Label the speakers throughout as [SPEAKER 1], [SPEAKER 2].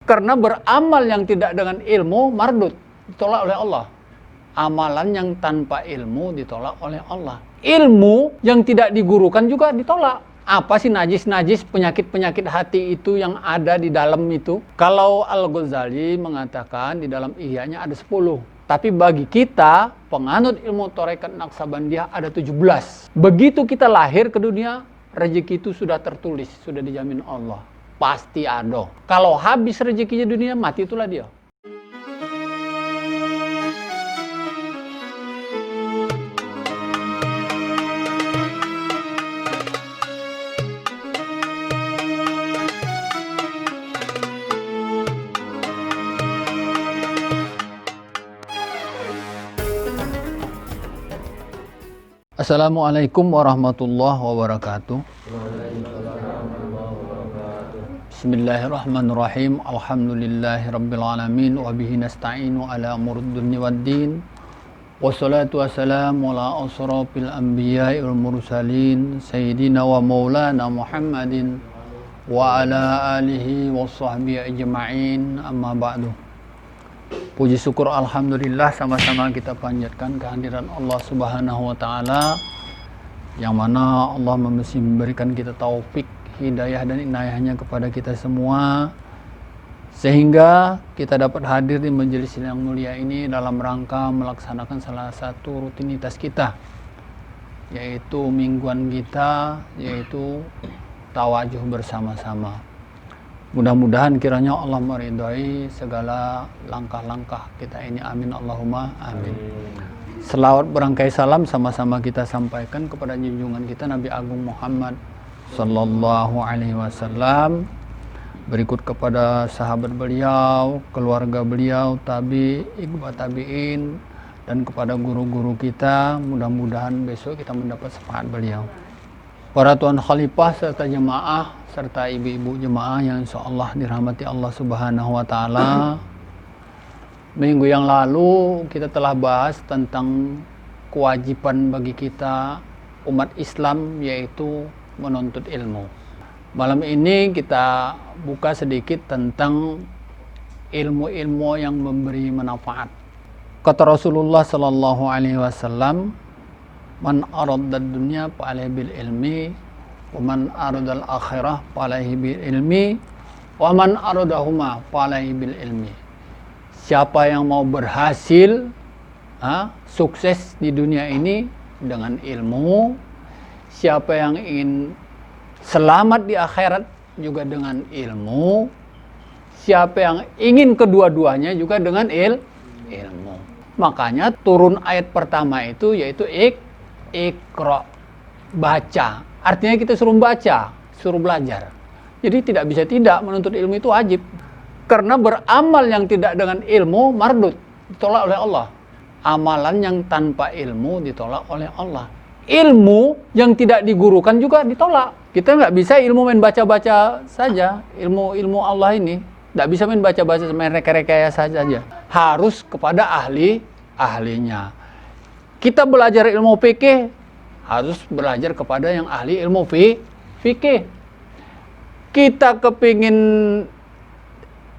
[SPEAKER 1] Karena beramal yang tidak dengan ilmu mardud, ditolak oleh Allah. Amalan yang tanpa ilmu ditolak oleh Allah. Ilmu yang tidak digurukan juga ditolak. Apa sih najis-najis, penyakit-penyakit hati itu yang ada di dalam itu? Kalau Al-Ghazali mengatakan di dalam Ihya-nya ada 10. Tapi bagi kita, penganut ilmu Tarekat Naqsabandiyah ada 17. Begitu kita lahir ke dunia, rezeki itu sudah tertulis, sudah dijamin Allah. Pasti ada. Kalau habis rezekinya dunia, mati itulah dia. Assalamualaikum warahmatullahi wabarakatuh. Bismillahirrahmanirrahim. Alhamdulillahirabbil alamin wa bihi nasta'inu ala umurid dunya waddin. Wassalatu wassalamu ala asrofil anbiya'i wal mursalin sayyidina wa maulana Muhammadin wa ala alihi wa sahbihi ajma'in. Amma ba'du. Puji syukur alhamdulillah sama-sama kita panjatkan kehadiran Allah Subhanahu wa taala yang mana Allah mesti memberikan kita taufik, hidayah dan inayahnya kepada kita semua sehingga kita dapat hadir di majelis yang mulia ini dalam rangka melaksanakan salah satu rutinitas kita, yaitu mingguan kita, yaitu tawajuh bersama-sama. Mudah-mudahan kiranya Allah meridhai segala langkah-langkah kita ini. Amin Allahumma amin. Selawat berangkai salam sama-sama kita sampaikan kepada junjungan kita Nabi Agung Muhammad sallallahu alaihi wasallam. Berikut kepada sahabat beliau, keluarga beliau, tabi'in dan kepada guru-guru kita. Mudah-mudahan besok kita mendapat syafaat beliau. Para tuan khalifah serta jemaah serta ibu-ibu jemaah yang insyaallah dirahmati Allah Subhanahu wa taala. Minggu yang lalu kita telah bahas tentang kewajiban bagi kita umat Islam, yaitu menuntut ilmu. Malam ini kita buka sedikit tentang ilmu-ilmu yang memberi manfaat. Kata Rasulullah sallallahu alaihi wasallam, man aradad dunya fa'alaihi bil ilmi wa man aradal akhirah fa'alaihi bil ilmi wa man aradahuma fa'alaihi bil ilmi. Siapa yang mau berhasil sukses di dunia ini dengan ilmu, siapa yang ingin selamat di akhirat juga dengan ilmu, siapa yang ingin kedua-duanya juga dengan ilmu. Makanya turun ayat pertama itu yaitu Iqra, baca. Artinya kita suruh baca, suruh belajar. Jadi tidak bisa tidak, menuntut ilmu itu wajib. Karena beramal yang tidak dengan ilmu mardud, ditolak oleh Allah. Amalan yang tanpa ilmu ditolak oleh Allah. Ilmu yang tidak digurukan juga ditolak. Kita nggak bisa ilmu main baca-baca saja. Ilmu Allah ini nggak bisa main baca-baca, main reka-rekayasa saja. Harus kepada ahlinya. Kita belajar ilmu fikih, harus belajar kepada yang ahli ilmu fikih. Kita kepingin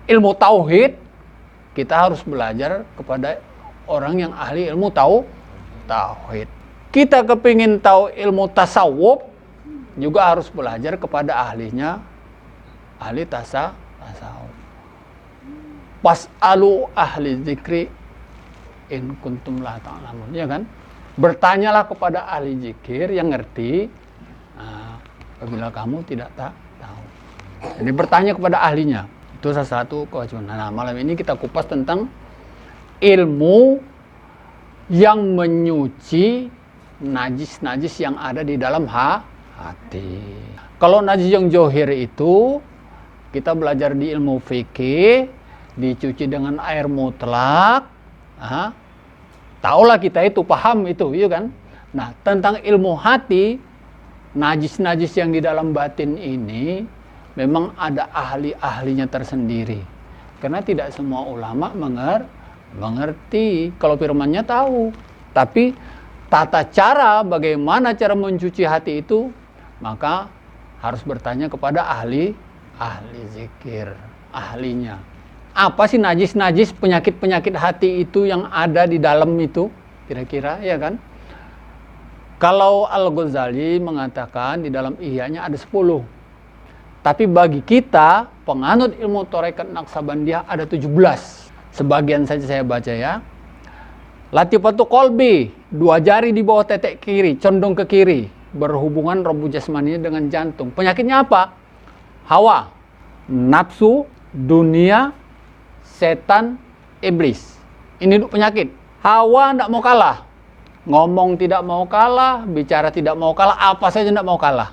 [SPEAKER 1] ilmu tauhid, kita harus belajar kepada orang yang ahli ilmu tauhid. Kita kepingin tahu ilmu tasawuf, juga harus belajar kepada ahlinya, ahli tasawuf. Pas'alu ahli zikri in kuntum la ta'lamun, ya kan? Bertanyalah kepada ahli zikir yang ngerti apabila kamu tidak tahu. Jadi bertanya kepada ahlinya, itu salah satu kewajiban. Nah, malam ini kita kupas tentang ilmu yang menyuci najis-najis yang ada di dalam hati. Kalau najis yang johir itu kita belajar di ilmu fikih, dicuci dengan air mutlak. Taulah kita itu, paham itu, iya kan? Nah, tentang ilmu hati, najis-najis yang di dalam batin ini memang ada ahli-ahlinya tersendiri. Karena tidak semua ulama mengerti. Kalau firmannya tahu, tapi tata cara bagaimana cara mencuci hati itu, maka harus bertanya kepada ahli zikir, ahlinya. Apa sih najis-najis, penyakit-penyakit hati itu yang ada di dalam itu? Kira-kira, ya kan? Kalau Al-Ghazali mengatakan di dalam Ihya-nya ada 10. Tapi bagi kita, penganut ilmu Tarekat Naqsabandiyah ada 17. Sebagian saja saya baca ya. Latifatul Qalbi, 2 jari di bawah tetek kiri, condong ke kiri. Berhubungan robu jasmaninya dengan jantung. Penyakitnya apa? Hawa, nafsu, dunia, setan, iblis. Ini penyakit. Hawa tidak mau kalah. Ngomong tidak mau kalah, bicara tidak mau kalah, apa saja tidak mau kalah.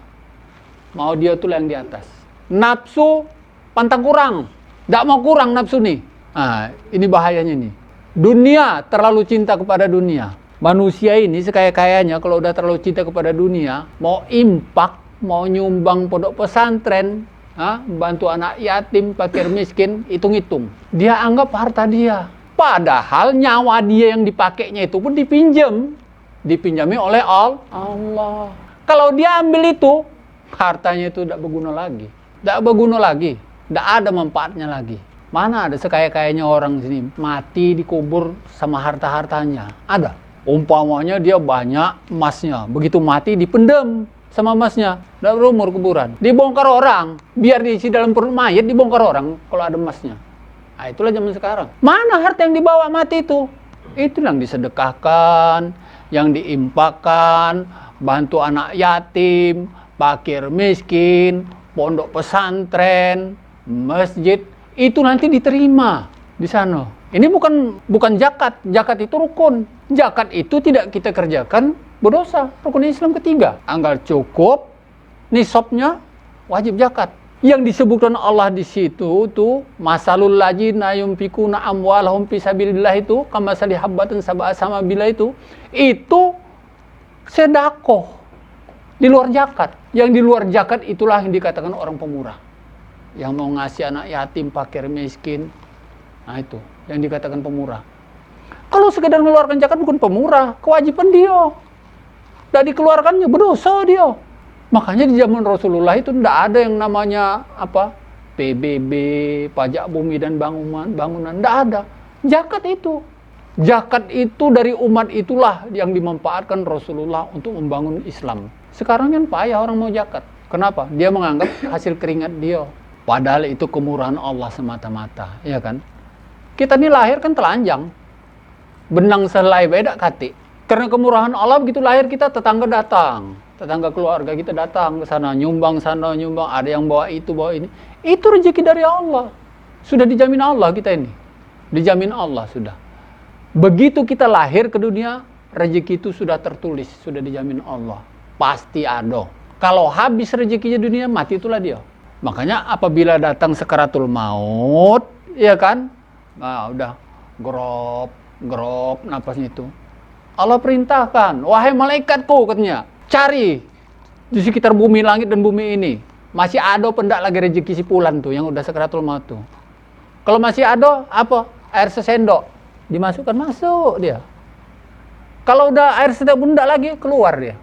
[SPEAKER 1] Mau dia tuh yang di atas. Nafsu, pantang kurang. Tidak mau kurang nafsu nih. Nah, ini bahayanya nih. Dunia, terlalu cinta kepada dunia. Manusia ini sekaya-kayanya kalau udah terlalu cinta kepada dunia, mau impak, mau nyumbang pondok pesantren, bantu anak yatim, fakir miskin, hitung-hitung. Dia anggap harta dia. Padahal nyawa dia yang dipakainya itu pun dipinjami oleh Allah. Kalau dia ambil itu, hartanya itu tidak berguna lagi. Tidak berguna lagi. Tidak ada manfaatnya lagi. Mana ada sekaya-kayanya orang sini mati dikubur sama harta-hartanya? Ada. Umpamanya dia banyak emasnya. Begitu mati dipendam sama emasnya. Tidak berumur kuburan. Dibongkar orang. Biar diisi dalam perut mayat, dibongkar orang kalau ada emasnya. Nah, itulah zaman sekarang. Mana harta yang dibawa mati itu? Itu yang disedekahkan, yang diimpakkan, bantu anak yatim, fakir miskin, pondok pesantren, masjid, itu nanti diterima di sana. Ini bukan zakat. Zakat itu rukun. Zakat itu tidak kita kerjakan berdosa. Rukun Islam ketiga. Anggal cukup, nisabnya wajib zakat. Yang disebutkan Allah di situ tuh masalul ladzina yunfikuna amwalahum fi sabilillah itu kamasali habbatin sab'a samabila itu sedekah di luar zakat. Yang di luar zakat itulah yang dikatakan orang pemurah. Yang mau ngasih anak yatim, fakir miskin. Nah itu yang dikatakan pemurah. Kalau sekedar mengeluarkan zakat bukan pemurah, kewajiban dia. Tidak dikeluarkannya berdosa dia. Makanya di zaman Rasulullah itu tidak ada yang namanya PBB, pajak bumi dan bangunan, tidak ada. Zakat itu dari umat itulah yang dimanfaatkan Rasulullah untuk membangun Islam. Sekarang kan payah orang mau zakat. Kenapa? Dia menganggap hasil keringat dia. Padahal itu kemurahan Allah semata-mata, ya kan? Kita ini lahir kan telanjang. Benang selai beda kati. Karena kemurahan Allah begitu lahir kita tetangga datang. Tetangga keluarga kita datang ke sana, nyumbang, ada yang bawa itu, bawa ini. Itu rezeki dari Allah. Sudah dijamin Allah kita ini. Dijamin Allah sudah. Begitu kita lahir ke dunia, rezeki itu sudah tertulis, sudah dijamin Allah. Pasti ada. Kalau habis rezekinya dunia, mati itulah dia. Makanya apabila datang sakaratul maut, ya kan? Nah, udah gerop napasnya itu. Allah perintahkan, wahai malaikatku katanya, cari di sekitar bumi, langit dan bumi ini. Masih ada pendak lagi rezeki si Fulan tuh yang udah sakaratul maut tuh. Kalau masih ada air sesendok dimasukkan, masuk dia. Kalau udah air sesendok pun enggak lagi, keluar dia.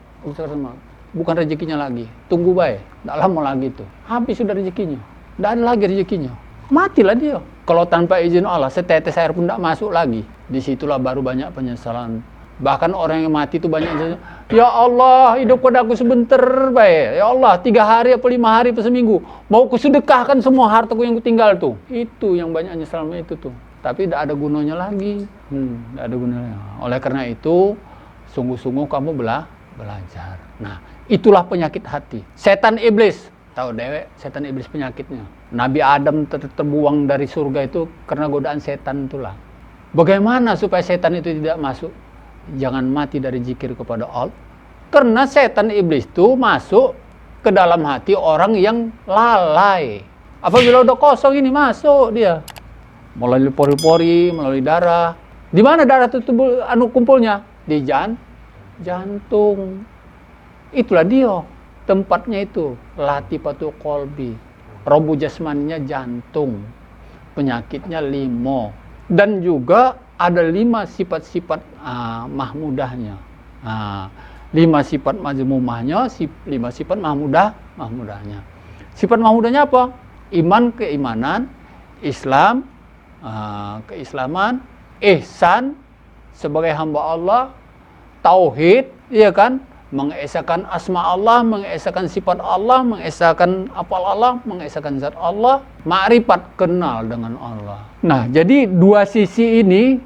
[SPEAKER 1] Bukan rezekinya lagi, tunggu baik, tidak lama lagi itu, habis sudah rezekinya, tidak ada lagi rezekinya, matilah dia. Kalau tanpa izin Allah, setetes air pun tidak masuk lagi. Disitulah baru banyak penyesalan. Bahkan orang yang mati itu banyak yang, ya Allah, hidup pada aku sebentar baik, ya Allah, 3 hari atau 5 hari atau seminggu, mau kusedekahkan semua hartaku yang kutinggal tuh. Itu yang banyak penyesalan itu tuh. Tapi tidak ada gunanya lagi, tidak ada gunanya. Oleh karena itu, sungguh-sungguh kamu belajar. Nah, itulah penyakit hati. Setan iblis, tahu dewek setan iblis penyakitnya. Nabi Adam terbuang dari surga itu karena godaan setan itulah. Bagaimana supaya setan itu tidak masuk? Jangan mati dari zikir kepada Allah. Karena setan iblis itu masuk ke dalam hati orang yang lalai. Apabila udah kosong ini masuk dia. Melalui pori-pori, melalui darah. Di mana darah itu kumpulnya? Di jantung. Itulah dia tempatnya itu, latifatul qalbi. Robu jasmaninya jantung, penyakitnya 5, dan juga ada 5 sifat-sifat mahmudahnya. 5 sifat mazmumahnya, 5 sifat mahmudahnya. Sifat mahmudahnya apa? Iman, keimanan, Islam, keislaman, ihsan sebagai hamba Allah, tauhid, iya kan? Mengesahkan asma Allah, mengesahkan sifat Allah, mengesahkan apal Allah, mengesahkan zat Allah, ma'rifat, kenal dengan Allah. Nah, jadi dua sisi ini,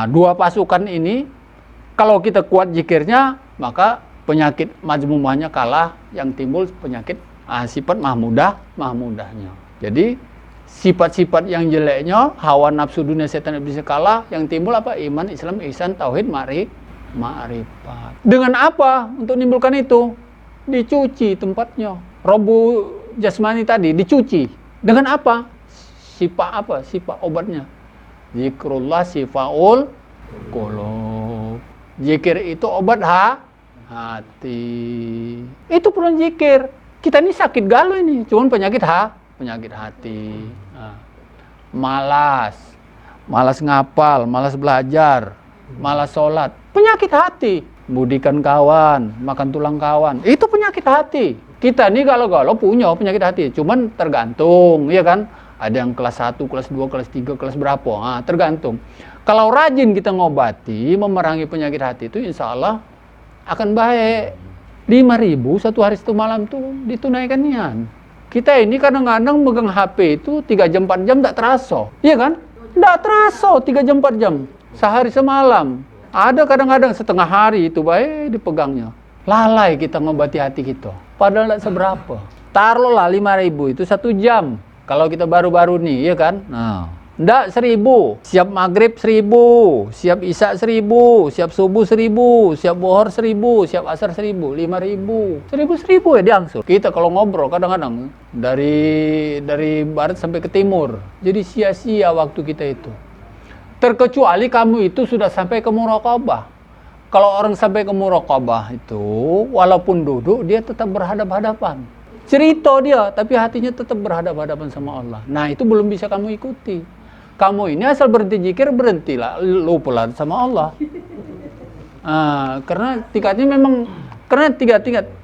[SPEAKER 1] dua pasukan ini, kalau kita kuat zikirnya, maka penyakit majmumahnya kalah, yang timbul penyakit sifat mahmudahnya. Jadi sifat-sifat yang jeleknya, hawa nafsu dunia setan iblis kalah, yang timbul apa? Iman, Islam, ihsan, tauhid, ma'rifat. Dengan apa untuk menimbulkan itu? Dicuci tempatnya. Robu jasmani tadi dicuci. Dengan apa? Sifat obatnya. Zikrullah sifaul qulub. Zikir itu obat hati. Itu perlu zikir. Kita ini sakit galau ini, cuman penyakit hati. Malas ngapal, malas belajar, malas sholat, penyakit hati. Budikan kawan, makan tulang kawan, itu penyakit hati. Kita nih galau-galau punya penyakit hati, cuman tergantung, ya kan? Ada yang kelas 1, kelas 2, kelas 3, kelas berapa, tergantung. Kalau rajin kita ngobati, memerangi penyakit hati itu insya Allah akan baik. 5.000 satu hari satu malam tuh ditunaikan nian. Kita ini kadang-kadang megang HP itu 3 jam 4 jam tak terasa, iya kan? Tak terasa 3 jam 4 jam. Sehari semalam. Ada kadang-kadang setengah hari itu baik dipegangnya. Lalai kita ngobati hati kita. Padahal tidak seberapa. Taruhlah 5.000 itu 1 jam. Kalau kita baru-baru nih, ya kan? Nah, enggak 1.000. Siap maghrib 1.000. Siap isya 1.000. Siap subuh 1.000. Siap bohor 1.000. Siap asar 1.000. 5.000. 1.000 ya diangsur. Kita kalau ngobrol kadang-kadang dari barat sampai ke timur. Jadi sia-sia waktu kita itu. Terkecuali kamu itu sudah sampai ke muraqabah. Kalau orang sampai ke muraqabah itu, walaupun duduk, dia tetap berhadap-hadapan. Cerita dia, tapi hatinya tetap berhadap-hadapan sama Allah. Nah, itu belum bisa kamu ikuti. Kamu ini asal berhenti zikir, berhentilah, lupalah sama Allah. Karena tingkatnya memang, karena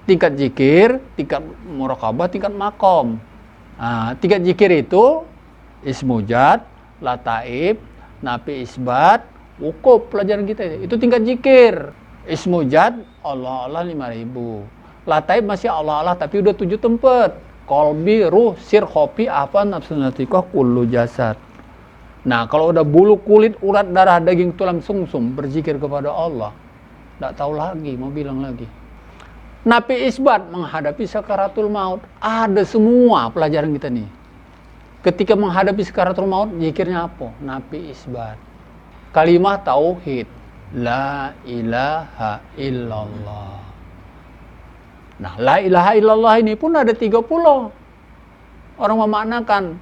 [SPEAKER 1] tingkat zikir, tingkat muraqabah, tingkat makom. Tingkat zikir itu, ismujad, lataib, nafi isbat, wukuf pelajaran kita itu tingkat zikir. Ismujad Allah 5.000. Lataib masih Allah tapi udah 7 tempat. Kolbi, ruh, sir, khopi, apa, nafsu natikah, kullu jasad. Nah, kalau udah bulu, kulit, urat, darah, daging, tulang, sumsum berzikir kepada Allah, tidak tahu lagi, mau bilang lagi. Nafi isbat menghadapi sakaratul maut. Ada semua pelajaran kita nih. Ketika menghadapi sakaratul maut, zikirnya apa? Nafi isbat. Kalimah tauhid. La ilaha illallah. Nah, la ilaha illallah ini pun ada 30. Orang memaknakan.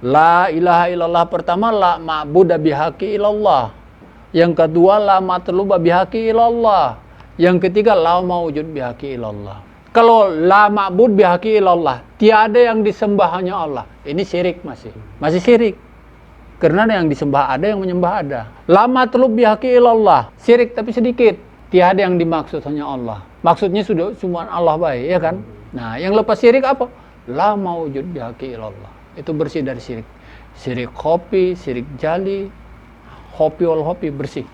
[SPEAKER 1] La ilaha illallah pertama, la ma'buda bihaqi illallah. Yang kedua, la matluba bihaqi illallah. Yang ketiga, la mawujud bihaqi illallah. Kalau la ma'bud bihaqi ilallah, tiada yang disembah hanya Allah. Ini syirik masih syirik. Karena yang disembah ada, yang menyembah ada. La matlub bihaqi ilallah, syirik tapi sedikit. Tiada yang dimaksud hanya Allah. Maksudnya sudah cuma Allah baik, ya kan? Nah, yang lepas syirik apa? La mawujud bihaqi ilallah. Itu bersih dari syirik. Syirik khofi, syirik jali, khofi wal khofi bersih.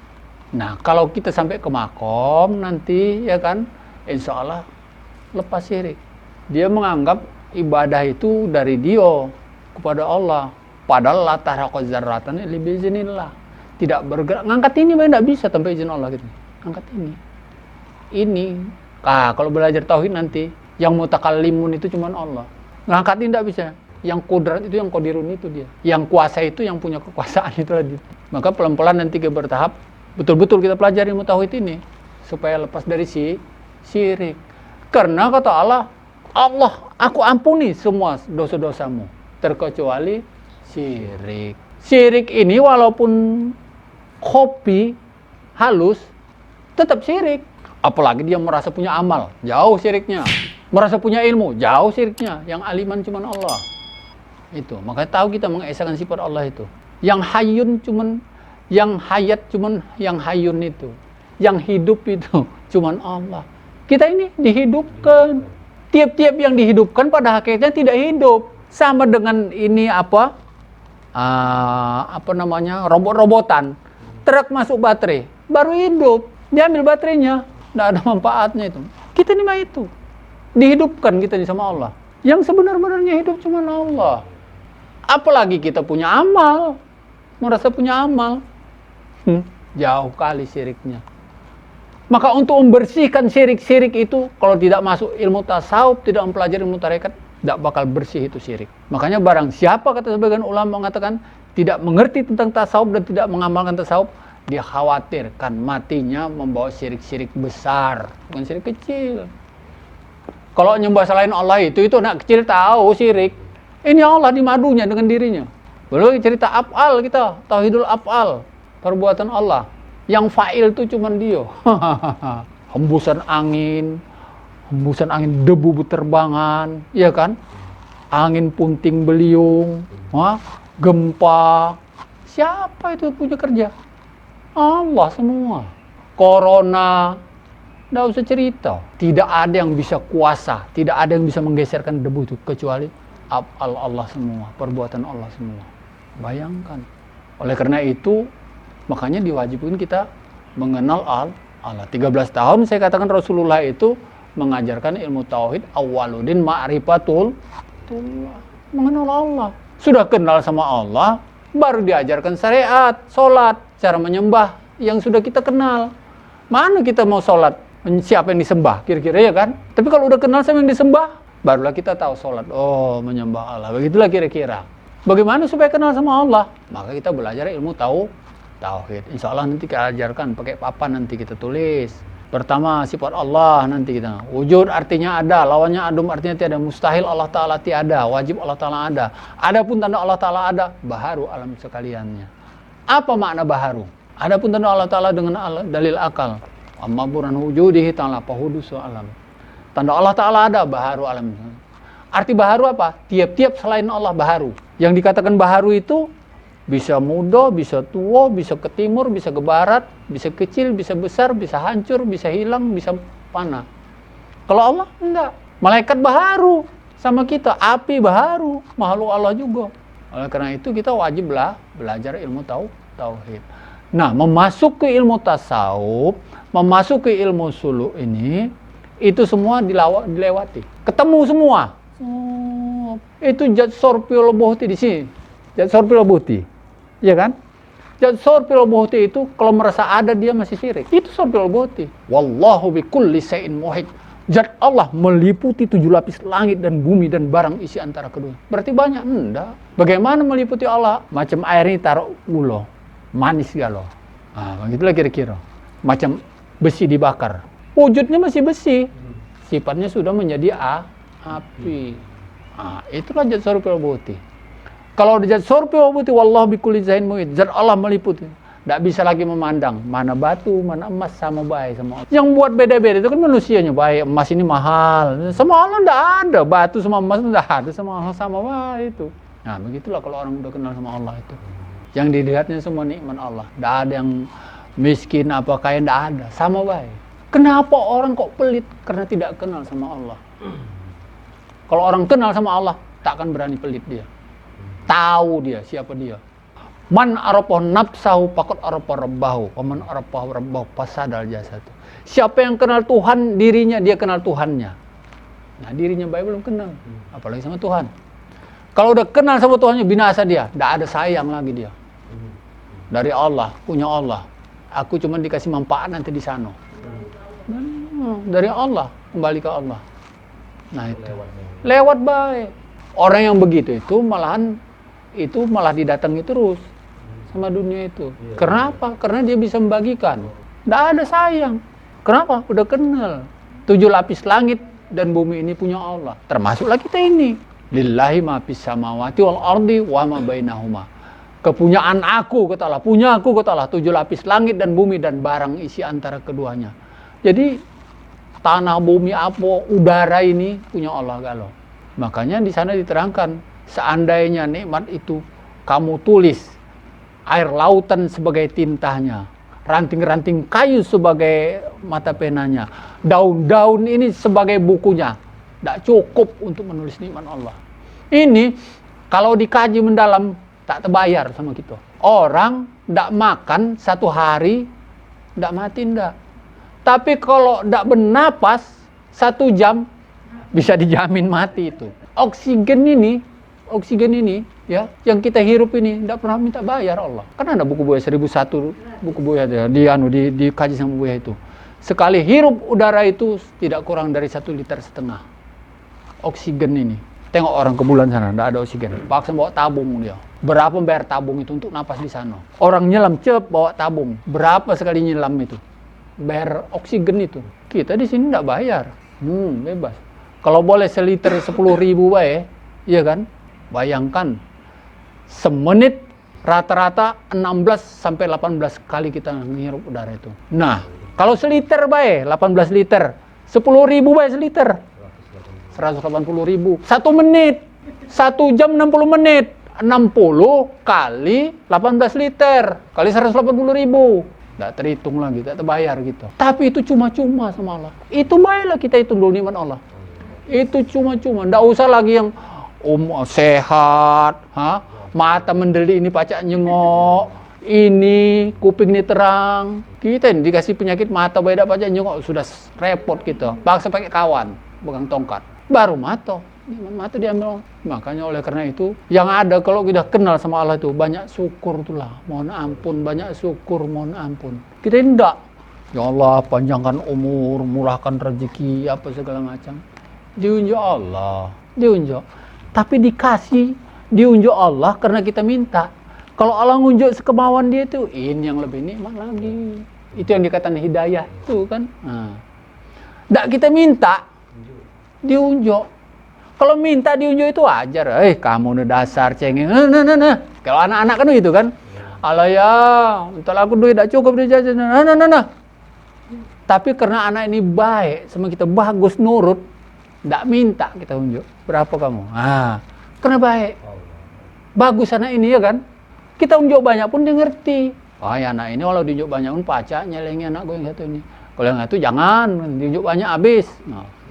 [SPEAKER 1] Nah, kalau kita sampai ke makom nanti, ya kan? Insya Allah lepas syirik. Dia menganggap ibadah itu dari dia kepada Allah. Padahal la tahraqa dzarratan illa biiznillah. Tidak bergerak. Ngangkat ini tidak bisa tanpa izin Allah gitu. Angkat ini. Ini. Kalau belajar tauhid nanti yang mutakallimun itu cuma Allah. Ngangkat ini tidak bisa. Yang kudrat itu, yang qadirun itu dia. Yang kuasa itu, yang punya kekuasaan itu tadi. Maka pelan-pelan nanti kita bertahap betul-betul kita pelajari ilmu tauhid ini supaya lepas dari syirik. Karena kata Allah, aku ampuni semua dosa-dosamu terkecuali syirik. Syirik ini walaupun khofi, halus, tetap syirik. Apalagi dia merasa punya amal, jauh syiriknya. Merasa punya ilmu, jauh syiriknya. Yang aliman cuma Allah. Itu, makanya tahu kita mengesahkan sifat Allah itu. Yang hayyun cuman, yang hayat cuman yang hayyun itu. Yang hidup itu cuman Allah. Kita ini dihidupkan. Tiap-tiap yang dihidupkan pada hakikatnya tidak hidup. Sama dengan ini apa? robot-robotan, truk masuk baterai, baru hidup, diambil baterainya, nggak ada manfaatnya itu. Kita ini mah itu, dihidupkan kita ini sama Allah. Yang sebenar-benarnya hidup cuma Allah. Apalagi kita punya amal, merasa punya amal, jauh kali syiriknya. Maka untuk membersihkan syirik-syirik itu, kalau tidak masuk ilmu tasawuf, tidak mempelajari ilmu tarekat, tidak bakal bersih itu syirik. Makanya barang siapa, kata sebagian ulama mengatakan, tidak mengerti tentang tasawuf dan tidak mengamalkan tasawuf, dia khawatirkan matinya membawa syirik-syirik besar, bukan syirik kecil. Kalau nyembah selain Allah itu anak kecil tahu syirik. Ini Allah di madunya dengan dirinya. Belum cerita af'al kita, tauhidul af'al, perbuatan Allah. Yang fa'il itu cuma dia. Hembusan angin debu berterbangan, iya kan? Angin punting beliung, gempa. Siapa itu punya kerja? Allah semua. Corona, nggak usah cerita. Tidak ada yang bisa kuasa, tidak ada yang bisa menggeserkan debu itu kecuali Allah semua, perbuatan Allah semua. Bayangkan. Oleh karena itu, makanya diwajibkan kita mengenal Allah. 13 tahun saya katakan Rasulullah itu mengajarkan ilmu tauhid, awwaluddin ma'rifatul, mengenal Allah. Sudah kenal sama Allah, baru diajarkan syariat, sholat, cara menyembah yang sudah kita kenal. Mana kita mau sholat, siapa yang disembah, kira-kira ya kan? Tapi kalau udah kenal sama yang disembah, barulah kita tahu sholat, oh menyembah Allah, begitulah kira-kira. Bagaimana supaya kenal sama Allah? Maka kita belajar ilmu tauhid. Insya Allah nanti kita ajarkan pakai papan, nanti kita tulis. Pertama sifat Allah, nanti kita wujud artinya ada, lawannya adum artinya tiada, mustahil Allah Ta'ala tiada, wajib Allah Ta'ala ada. Adapun tanda Allah Ta'ala ada, baharu alam sekaliannya. Apa makna baharu? Adapun tanda Allah Ta'ala dengan dalil akal, amma buran wujudihi ta'ala fahudusu alam. Tanda Allah Ta'ala ada, baharu alam. Arti baharu apa? Tiap-tiap selain Allah baharu. Yang dikatakan baharu itu bisa muda, bisa tua, bisa ke timur, bisa ke barat, bisa kecil, bisa besar, bisa hancur, bisa hilang, bisa panah. Kalau Allah enggak. Malaikat baharu sama kita, api baharu, makhluk Allah juga. Oleh karena itu kita wajiblah belajar ilmu tauhid. Nah, memasuki ilmu tasawuf, memasuki ilmu suluk ini, itu semua dilewati. Ketemu semua. Itu Jad Sorpil Bohti di sini. Jad Sorpil Bohti. Iya kan? Jad Sorpil Bohti itu kalau merasa ada dia masih syirik. Itu Sorpil Bohti. Wallahu bikulli syai'in muhit. Zat Allah meliputi 7 lapis langit dan bumi dan barang isi antara kedua. Berarti banyak? Enggak. Bagaimana meliputi Allah? Macam air ini taruh gula. Manis galau. Nah, begitulah kira-kira. Macam besi dibakar. Wujudnya masih besi. Sifatnya sudah menjadi api. Nah, itulah Zat Sorpil Bohti. Kalau Zat Sorpil Bohti, wallahu bikulli syai'in muhit. Zat Allah meliputi. Tidak bisa lagi memandang mana batu, mana emas sama baik sama Allah. Yang buat beda-beda itu kan manusianya, baik emas ini mahal. Sama Allah tidak ada, batu sama emas tidak ada, sama Allah sama baik itu. Nah, begitulah kalau orang udah kenal sama Allah itu. Yang dilihatnya semua nikmat Allah. Tidak ada yang miskin apa kaya, tidak ada, sama baik. Kenapa orang kok pelit? Karena tidak kenal sama Allah. Kalau orang kenal sama Allah, tak akan berani pelit dia. Tahu dia siapa dia. Man arafa nafsahu faqad arafa rabbahu wa man arafa rabbahu fasadal jasadu. Siapa yang kenal Tuhan dirinya, dia kenal Tuhannya. Nah, dirinya baik belum kenal, apalagi sama Tuhan. Kalau udah kenal sama Tuhannya, binasa dia, tidak ada sayang lagi dia. Dari Allah, punya Allah. Aku cuma dikasih manfaat nanti di sana. Dari Allah, kembali ke Allah. Nah, itu lewat baik. Orang yang begitu itu malah didatangi terus sama dunia itu. Kenapa? Karena dia bisa membagikan. Tidak ada sayang. Kenapa? Udah kenal. 7 lapis langit dan bumi ini punya Allah. Termasuklah kita ini. Lillahi ma fis samawati wal ardi wa ma bainahuma. Kepunyaan aku, kata Allah. Punya aku, kata Allah. 7 lapis langit dan bumi dan barang isi antara keduanya. Jadi tanah, bumi, apa, udara ini punya Allah galau. Makanya di sana diterangkan, seandainya nikmat itu kamu tulis, air lautan sebagai tintanya, ranting-ranting kayu sebagai mata penanya, daun-daun ini sebagai bukunya, tidak cukup untuk menulis nikmat Allah. Ini kalau dikaji mendalam, tak terbayar sama kita. Orang ndak makan 1 hari ndak mati ndak. Tapi kalau ndak bernapas 1 jam bisa dijamin mati itu. Oksigen ini ya yang kita hirup ini ndak pernah minta bayar Allah. Kan ada buku Buya 1001 buku Buya dikaji sama Buya itu. Sekali hirup udara itu tidak kurang dari 1,5 liter oksigen ini. Tengok orang ke bulan sana, nggak ada oksigen. Paksa bawa tabung dia. Berapa bayar tabung itu untuk napas di sana? Orang nyelam bawa tabung. Berapa sekali nyelam itu? Bayar oksigen itu. Kita di sini nggak bayar. Bebas. Kalau boleh seliter 10.000 bae, iya kan? Bayangkan semenit rata-rata 16 sampai 18 kali kita menghirup udara itu. Nah, kalau seliter bae 18 liter, 10.000 bae seliter. 180.000. 1 menit. 1 jam 60 menit. 60 kali 18 liter. Kali 180.000. Tidak terhitung lagi, tidak terbayar gitu. Tapi itu cuma-cuma sama Allah. Itu baiklah kita hitung dulu nikmat Allah. Itu cuma-cuma. Tidak usah lagi yang sehat. Mata mendeli ini pacak nyengok. Ini kuping ini terang. Kita ini dikasih penyakit mata beda pacak nyengok. Sudah repot kita. Paksa pakai kawan. Pegang tongkat. Baru mata diambil. Makanya oleh karena itu yang ada kalau kita kenal sama Allah itu banyak syukur itulah, mohon ampun, banyak syukur, mohon ampun. Kita tidak, ya Allah panjangkan umur, murahkan rezeki, apa segala macam. Diunjuk Allah, diunjuk. Tapi diunjuk Allah karena kita minta. Kalau Allah ngunjuk sekemauan dia itu, ini yang lebih nikmat lagi. Itu yang dikatakan hidayah itu kan. Tidak kita minta, diunjuk. Kalau minta diunjuk itu wajar. Kamu udah dasar cengeng. Kalau anak-anak kan gitu kan. Alah ya, entar aku duit tak cukup dia jajan. Tapi karena anak ini baik sama kita, bagus, nurut, tidak minta kita unjuk. Berapa kamu? Karena baik. Bagus anak ini ya kan. Kita unjuk banyak pun dia ngerti. Ya anak ini kalau diunjuk banyak pun pacak nyelengi anak gue yang satu ini. Kalau yang satu jangan, diunjuk banyak habis.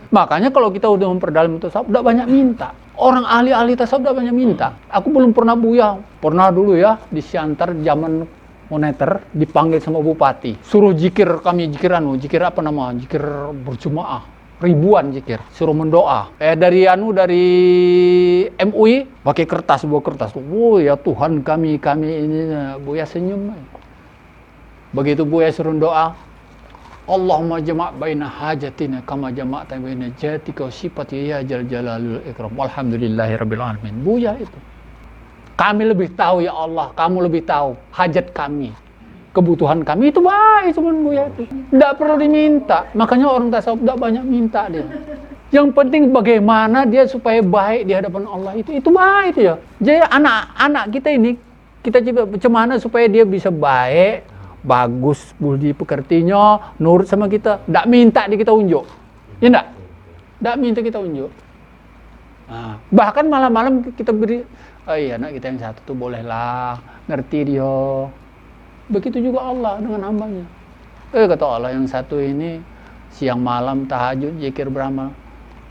[SPEAKER 1] Makanya kalau kita udah memperdalam tasawuf, udah banyak minta. Orang ahli-ahli tasawuf udah banyak minta. Aku belum pernah Buya. Pernah dulu ya, di Siantar zaman moneter, dipanggil sama bupati. Suruh jikir kami, jikir apa nama? Jikir berjemaah. Ribuan jikir. Suruh mendoa. Dari MUI, pakai sebuah kertas. Ya Tuhan kami ini. Buya senyum. Begitu Buya suruh doa, Allahumma jama' baina hajatina kama jama'ta baina jatika wa sifati ya jalalul ikram. Walhamdulillahirabbil alamin. Buya itu. Kami lebih tahu ya Allah, kamu lebih tahu hajat kami, kebutuhan kami itu baik cuman Buya itu. Tidak perlu diminta. Makanya orang tasawuf tidak banyak minta dia. Yang penting bagaimana dia supaya baik di hadapan Allah itu baik ya. Jadi anak-anak kita ini kita coba bagaimana supaya dia bisa baik, bagus, budi pekertinya, nurut sama kita. Tak minta kita unjuk. Ya enggak? Tak minta kita unjuk. Bahkan malam-malam kita beri, anak kita yang satu tuh bolehlah, ngerti dia. Begitu juga Allah dengan hambanya. Kata Allah yang satu ini, siang malam tahajud, zikir beramal.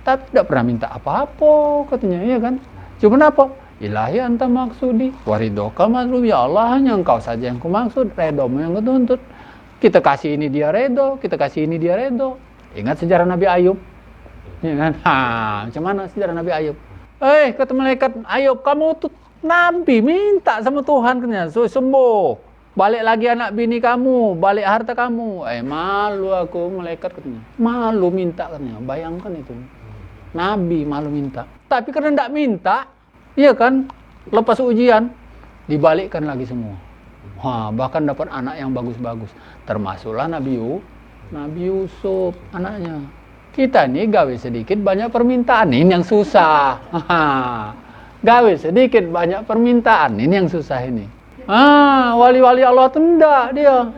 [SPEAKER 1] Tapi tidak pernah minta apa-apa katanya, ya kan? Cuma apa? Ilahi anta maksudi waridoka madrub, ya Allah hanya engkau saja yang kumaksud, redomu yang kutuntut. Kita kasih ini dia redo, kita kasih ini dia redo. Ingat sejarah Nabi Ayub, ya kan? Macam mana sejarah Nabi Ayub? Kata malaikat Ayub, kamu tuh Nabi minta sama Tuhan katanya, sembuh, balik lagi anak bini kamu, balik harta kamu. Malu aku malaikat katanya, malu minta katanya. Bayangkan itu, Nabi malu minta. Tapi karena tidak minta, iya kan, lepas ujian, dibalikkan lagi semua. Bahkan dapat anak yang bagus-bagus. Termasuklah Nabi Yusuf, anaknya. Kita nih gawe sedikit banyak permintaan, ini yang susah. Gawe sedikit banyak permintaan, ini yang susah ini. Wali-wali Allah itu enggak dia.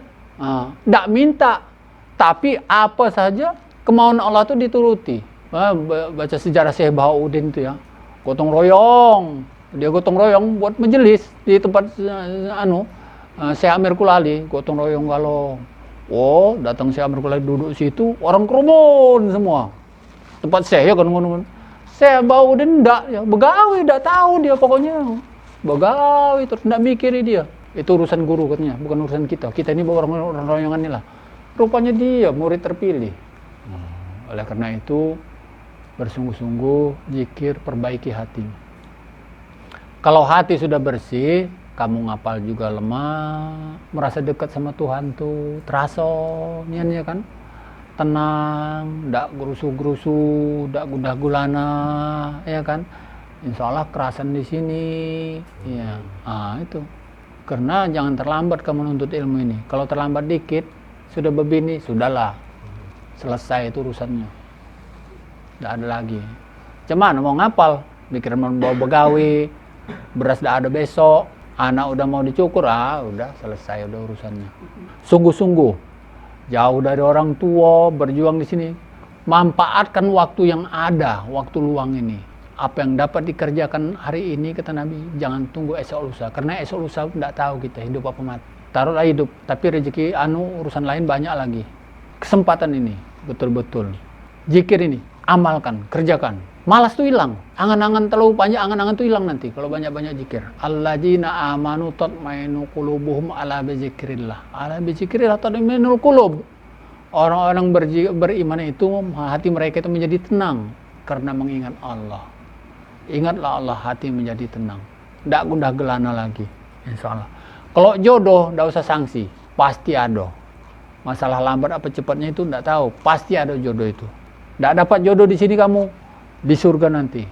[SPEAKER 1] Enggak minta. Tapi apa saja kemauan Allah itu dituruti. Baca sejarah Syekh Bahauddin itu ya. Gotong royong, dia gotong royong buat majelis di tempat Syekh Amir Kulali, gotong royong kalau datang Syekh Amir Kulali duduk situ, orang kerumun semua. Tempat Syekh ya kan, Syekh Bahauddin enggak ya, begawe enggak tahu dia pokoknya. begawi terus nggak mikirin dia. Itu urusan guru katanya, bukan urusan kita. Kita ini orang royongan inilah. Rupanya dia murid terpilih. Oleh karena itu bersungguh-sungguh zikir, perbaiki hati. Kalau hati sudah bersih, kamu ngapal juga lemah, merasa dekat sama Tuhan tuh, terasa niannya kan, tenang, ndak gerusu-gerusu, ndak gundah gulana, ya kan. Insya Allah kerasan di sini, ya, itu. Karena jangan terlambat kamu menuntut ilmu ini. Kalau terlambat dikit, sudah begini, sudahlah, selesai itu urusannya, ndak ada lagi. Cuman mau ngapal, pikiran mau bawa begawi, beras ndak ada besok, anak udah mau dicukur, udah selesai udah urusannya. Sungguh-sungguh, jauh dari orang tua, berjuang di sini, manfaatkan waktu yang ada, waktu luang ini. Apa yang dapat dikerjakan hari ini, kata Nabi, jangan tunggu esok lusa. Karena esok lusa tidak tahu kita hidup apa mati. Taruhlah hidup, tapi rezeki urusan lain banyak lagi. Kesempatan ini, betul-betul. Zikir ini, amalkan, kerjakan. Malas tuh hilang. Angan-angan terlalu panjang, angan-angan tuh hilang nanti kalau banyak-banyak zikir. Alladzina amanu tatmainu qulubuhum ala bizikrillah. Ala bizikrillah tatmainul qulub. Orang-orang beriman itu hati mereka itu menjadi tenang karena mengingat Allah. Ingatlah Allah, hati menjadi tenang. Tidak gundah gelana lagi, insya Allah. Kalau jodoh, tidak usah sanksi, pasti ada. Masalah lambat apa cepatnya itu tidak tahu, pasti ada jodoh itu. Tidak dapat jodoh di sini kamu, di surga nanti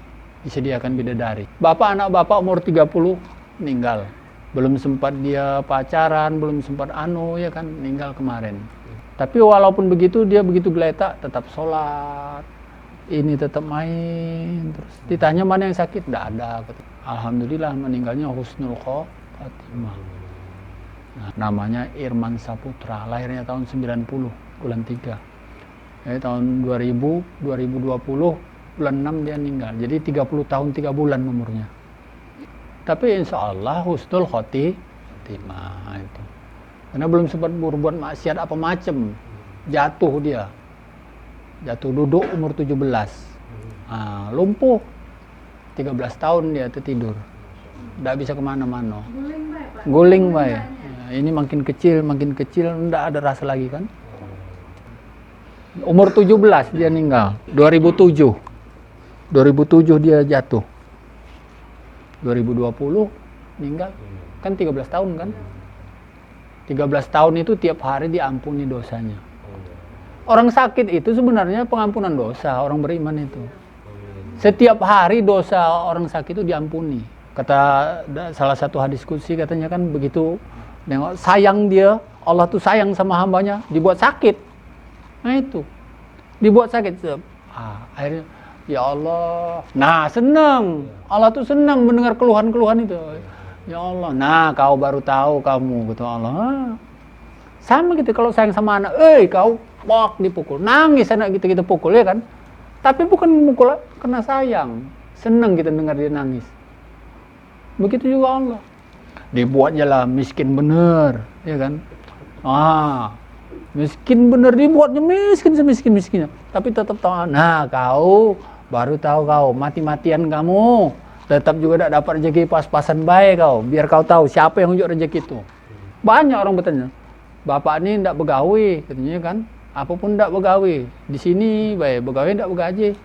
[SPEAKER 1] disediakan bidadari. Bapak, anak bapak umur 30 meninggal. Belum sempat dia pacaran, belum sempat ya kan, meninggal kemarin. Tapi walaupun begitu, dia begitu geletak, tetap sholat. Ini tetap main terus. Ditanya mana yang sakit, tidak ada. Alhamdulillah meninggalnya husnul khotimah. Namanya Irman Saputra, lahirnya tahun 90 bulan 3. Tahun 2020 bulan 6 dia meninggal. Jadi 30 tahun 3 bulan umurnya. Tapi insya Allah husnul khotimah itu. Karena belum sempat berbuat maksiat apa macam, jatuh dia. Jatuh duduk umur 17, lumpuh 13 tahun dia tertidur, tidak bisa kemana-mana, guling baik. Ini makin kecil, tidak ada rasa lagi kan. Umur 17 dia meninggal, 2007 dia jatuh, 2020 meninggal, kan 13 tahun kan. 13 tahun itu tiap hari diampuni dosanya. Orang sakit itu sebenarnya pengampunan dosa, orang beriman itu. Setiap hari dosa orang sakit itu diampuni. Kata salah satu hadis qudsi katanya kan begitu, nengok sayang dia, Allah tuh sayang sama hambanya, dibuat sakit. Nah itu, dibuat sakit. Akhirnya, ya Allah, nah senang. Allah tuh senang mendengar keluhan-keluhan itu. Ya Allah, nah kau baru tahu kamu, kata Allah. Sama gitu kalau sayang sama anak, kau dipukul, nangis anak kita pukul ya kan, tapi bukan mukul karena sayang, senang kita dengar dia nangis. Begitu juga Allah, dibuatnya lah miskin bener, ya kan, miskin bener, dibuatnya miskin semiskin-miskinnya, tapi tetap tahu, nah kau baru tahu kau mati-matian kamu, tetap juga tidak dapat rezeki pas-pasan baik kau, biar kau tahu siapa yang unjuk rezeki itu. Banyak orang bertanya, bapak ini tidak begawi, katanya kan. Apapun tidak begawi, di sini baik begawi tidak begaji.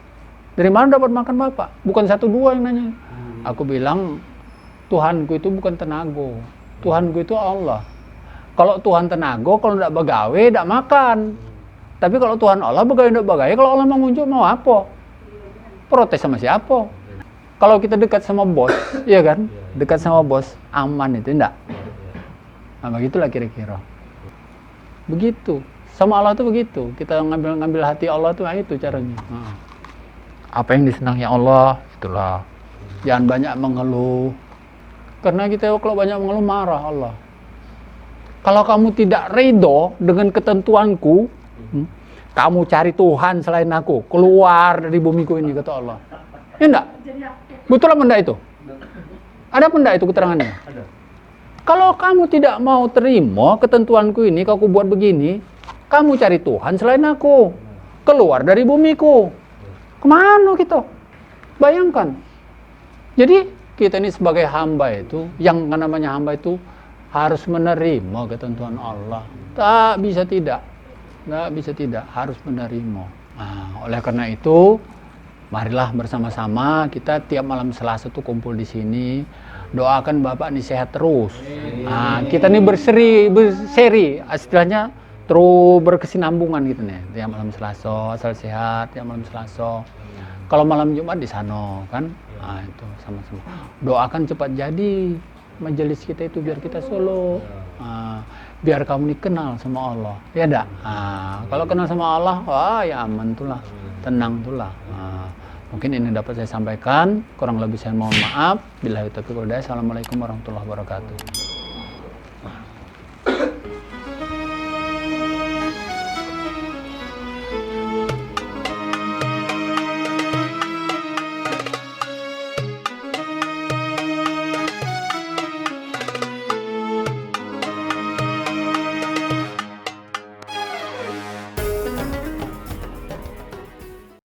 [SPEAKER 1] Dari mana dapat makan bapak? Bukan 1 2 yang nanya. Aku bilang Tuhanku itu bukan tenaga, Tuhanku itu Allah. Kalau Tuhan tenaga, kalau tidak begawi tidak makan. Tapi kalau Tuhan Allah begawi tidak begawi, kalau Allah mengunjuk mau apa? Protes sama siapa? Kalau kita dekat sama bos, iya kan? Dekat sama bos aman itu enggak? Nah begitulah kira-kira. Begitu. Sama Allah tuh begitu, kita ngambil hati Allah tuh itu caranya. Apa yang disenangi Allah, itulah. Jangan banyak mengeluh. Karena kita kalau banyak mengeluh marah Allah. Kalau kamu tidak ridho dengan ketentuanku, kamu cari Tuhan selain aku, keluar dari bumiku ini, kata Allah. Ya enggak? Betul apa enggak itu? Ada apa enggak itu keterangannya? Ada. Kalau kamu tidak mau terima ketentuanku ini, kalau aku buat begini, kamu cari Tuhan selain aku, keluar dari bumiku. Kemana kita? Bayangkan. Jadi kita ini sebagai hamba itu, yang namanya hamba itu harus menerima ketentuan Allah. Tak bisa tidak, harus menerima. Nah, oleh karena itu, marilah bersama-sama kita tiap malam Selasa tuh kumpul di sini. Doakan Bapak nih sehat terus. Nah, kita nih berseri, istilahnya terus berkesinambungan gitu nih. Tiap malam Selasa, asal sehat, tiap malam Selasa. Kalau malam Jumat di sana kan, nah, itu sama-sama. Doakan cepat jadi majelis kita itu biar kita solo. Biar kamu nih kenal sama Allah, ya enggak? Kalau kenal sama Allah, wah ya aman tuh lah, tenang tuh lah. Mungkin ini dapat saya sampaikan, kurang lebih saya mohon maaf. Billahi taufiq wal hidayah. Assalamualaikum warahmatullahi wabarakatuh.